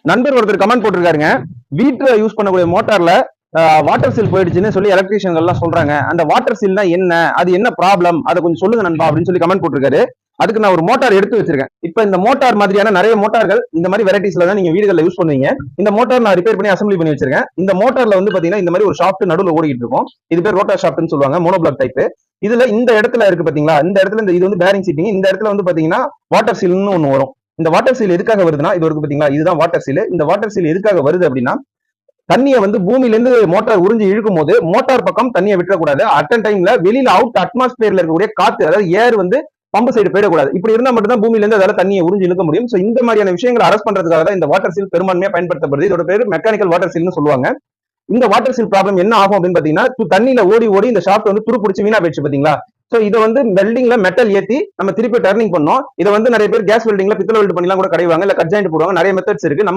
நண்பர் ஒருத்தர் கமெண்ட் போட்டிருக்காருங்க. வீட்டுல யூஸ் பண்ணக்கூடிய மோட்டார்ல வாட்டர் சீல் போயிடுச்சுன்னு சொல்லி எலக்ட்ரீஷியன் எல்லாம் சொல்றாங்க. அந்த வாட்டர் சீல்னா என்ன, அது என்ன ப்ராப்ளம், அதை கொஞ்சம் சொல்லுங்க நண்பா அப்படின்னு சொல்லி கமெண்ட் போட்டிருக்காரு. அதுக்கு நான் ஒரு மோட்டார் எடுத்து வச்சிருக்கேன். இப்ப இந்த மோட்டார் மாதிரியான நிறைய மோட்டார்கள் இந்த மாதிரி வெரைட்டிஸ்ல தான் நீங்க வீடுகளில் யூஸ் பண்ணுவீங்க. இந்த மோட்டார் நான் ரிப்பேர் பண்ணி அசம்பிளி பண்ணி வச்சிருக்கேன். இந்த மோட்டார்ல வந்து பாத்தீங்கன்னா இந்த மாதிரி ஒரு ஷாஃப்ட் நடுவில் ஓடிட்டு இருக்கும். இது பேர் ரோட்டார் ஷாஃப்ட்னு சொல்லுவாங்க, மோனோபிளாக் டைப். இதுல இந்த இடத்துல இருக்கு பாத்தீங்களா, இந்த இடத்துல இது வந்து பேரிங் சீட்டிங். இந்த இடத்துல வந்து பாத்தீங்கன்னா வாட்டர் சீல்னு ஒண்ணு வரும். இந்த வாட்டர் சீல் எதுக்காக வருதுன்னா, இது இருக்கு பாத்தீங்களா, இதுதான் வாட்டர் சீல். இந்த வாட்டர் சீல் எதுக்காக வருது அப்படின்னா, தண்ணியை வந்து பூமியில இருந்து மோட்டார் உறிஞ்சி இழுக்கும் போது மோட்டார் பக்கம் தண்ணியை விட்டுறக்கூடாது. அட்டன் டைம்ல வெளியில அவுட் அட்மாஸ்பியர்ல இருக்கக்கூடிய காத்து, அதாவது ஏர் வந்து பம்பு சைடு போயிடக்கூடாது. இப்படி இருந்தா மட்டும் தான் பூமியில இருந்து அதால தண்ணியை உறிஞ்சி இழுக்க முடியும். சோ இந்த மாதிரியான விஷயங்களை அரெஸ்ட் பண்றதுக்காக தான் இந்த வாட்டர் சீல் பெரும்பான்மையா பயன்படுத்தப்படுது. இதோட பேரு மெக்கானிக்கல் வாட்டர் சீல்னு சொல்லுவாங்க. இந்த வாட்டர் சீல் ப்ராப்ளம் என்ன ஆகும் அப்படின்னு பாத்தீங்கன்னா, தண்ணியில ஓடி ஓடி இந்த ஷாஃப்ட் வந்து துரு பிடிச்சி வீணா போயிடுச்சு பாத்தீங்களா. சோ இதை வந்து வெல்டிங்ல மெட்டல் ஏத்தி நம்ம திருப்பி டர்னிங் பண்ணோம். இதை வந்து நிறைய பேர் கேஸ் வெல்டிங்ல பித்தளை வெல்ட் பண்ணிலாம் கூட கிடைவாங்க, இல்ல கட் ஜாயிண்ட் போடுவாங்க. நிறைய மெத்தட்ஸ் இருக்கு. நம்ம